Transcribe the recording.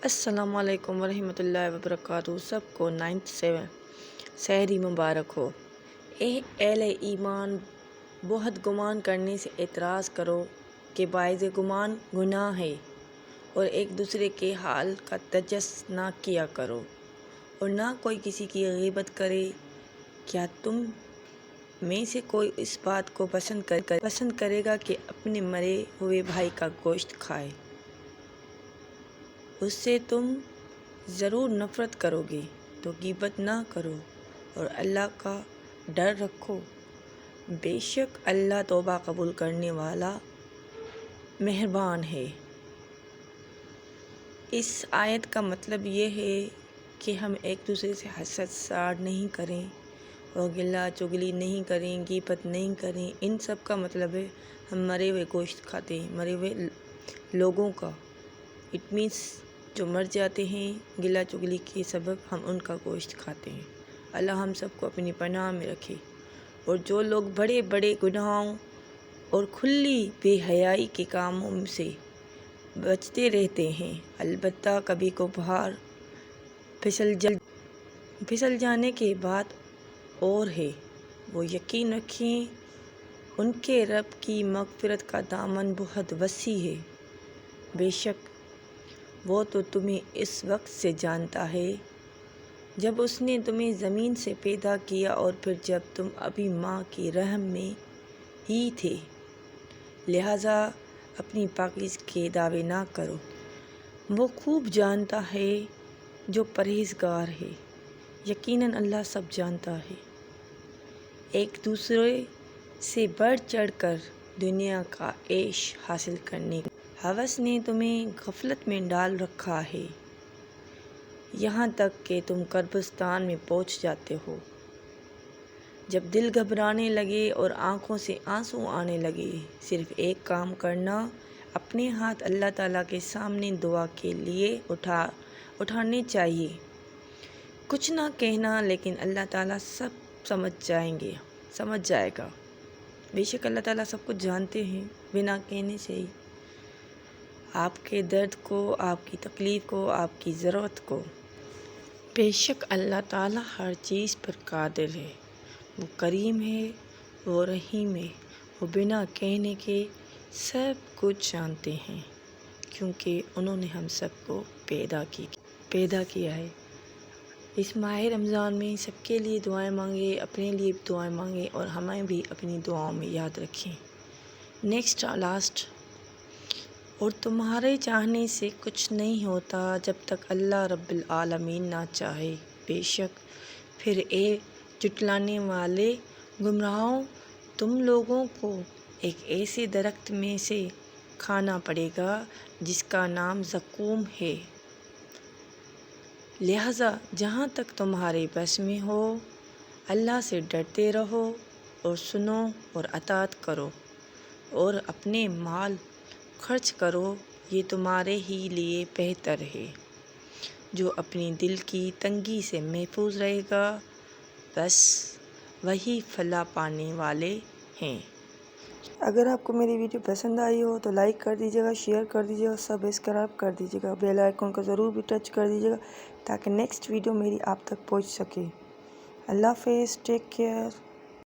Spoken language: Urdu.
السلام علیکم ورحمۃ اللہ وبرکاتہ۔ سب کو 97 سحری مبارک ہو۔ اے اہل ایمان، بہت گمان کرنے سے اعتراض کرو کہ باعث گمان گناہ ہے، اور ایک دوسرے کے حال کا تجسس نہ کیا کرو، اور نہ کوئی کسی کی غیبت کرے۔ کیا تم میں سے کوئی اس بات کو پسند کرے گا کہ اپنے مرے ہوئے بھائی کا گوشت کھائے؟ اس سے تم ضرور نفرت کرو گے، تو غیبت نہ کرو اور اللہ کا ڈر رکھو۔ بے شک اللہ توبہ قبول کرنے والا مہربان ہے۔ اس آیت کا مطلب یہ ہے کہ ہم ایک دوسرے سے حسد ساڑ نہیں کریں اور گلہ چغلی نہیں کریں، غیبت نہیں کریں۔ ان سب کا مطلب ہے ہم مرے ہوئے گوشت کھاتے ہیں، مرے ہوئے لوگوں کا۔ اٹ مینس جو مر جاتے ہیں گلہ چغلی کے سبب ہم ان کا گوشت کھاتے ہیں۔ اللہ ہم سب کو اپنی پناہ میں رکھے۔ اور جو لوگ بڑے بڑے گناہوں اور کھلی بے حیائی کے کاموں سے بچتے رہتے ہیں، البتہ کبھی کبھار پھسل جانے کے بعد اور ہے، وہ یقین رکھیں ان کے رب کی مغفرت کا دامن بہت وسیع ہے۔ بے شک وہ تو تمہیں اس وقت سے جانتا ہے جب اس نے تمہیں زمین سے پیدا کیا، اور پھر جب تم ابھی ماں کی رحم میں ہی تھے، لہٰذا اپنی پاکیزگی کے دعوے نہ کرو۔ وہ خوب جانتا ہے جو پرہیزگار ہے۔ یقیناً اللہ سب جانتا ہے۔ ایک دوسرے سے بڑھ چڑھ کر دنیا کا عیش حاصل کرنے کی ہوس نے تمہیں غفلت میں ڈال رکھا ہے، یہاں تک کہ تم قبرستان میں پہنچ جاتے ہو۔ جب دل گھبرانے لگے اور آنکھوں سے آنسو آنے لگے، صرف ایک کام کرنا، اپنے ہاتھ اللہ تعالیٰ کے سامنے دعا کے لیے اٹھانے چاہیے۔ کچھ نہ کہنا، لیکن اللہ تعالیٰ سب سمجھ جائے گا۔ بے شک اللہ تعالیٰ سب کچھ جانتے ہیں، بنا کہنے سے ہی آپ کے درد کو، آپ کی تکلیف کو، آپ کی ضرورت کو۔ بے شک اللہ تعالیٰ ہر چیز پر قادر ہے۔ وہ کریم ہے، وہ رحیم ہے، وہ بنا کہنے کے سب کچھ جانتے ہیں، کیونکہ انہوں نے ہم سب کو پیدا کیا ہے۔ اس ماہ رمضان میں سب کے لیے دعائیں مانگیں، اپنے لیے بھی دعائیں مانگیں، اور ہمیں بھی اپنی دعاؤں میں یاد رکھیں۔ لاسٹ، اور تمہارے چاہنے سے کچھ نہیں ہوتا جب تک اللہ رب العالمین نہ چاہے۔ بے شک پھر اے جھٹلانے والے گمراہوں، تم لوگوں کو ایک ایسے درخت میں سے کھانا پڑے گا جس کا نام زقوم ہے، لہٰذا جہاں تک تمہارے بس میں ہو اللہ سے ڈرتے رہو، اور سنو اور اطاعت کرو، اور اپنے مال خرچ کرو، یہ تمہارے ہی لیے بہتر ہے۔ جو اپنی دل کی تنگی سے محفوظ رہے گا، بس وہی فلاح پانے والے ہیں۔ اگر آپ کو میری ویڈیو پسند آئی ہو تو لائک کر دیجیے گا، شیئر کر دیجیے گا، سبسکرائب کر دیجیے گا، بیل آئیکن کو ضرور بھی ٹچ کر دیجیے گا تاکہ نیکسٹ ویڈیو میری آپ تک پہنچ سکے۔ اللہ حافظ، ٹیک کیئر۔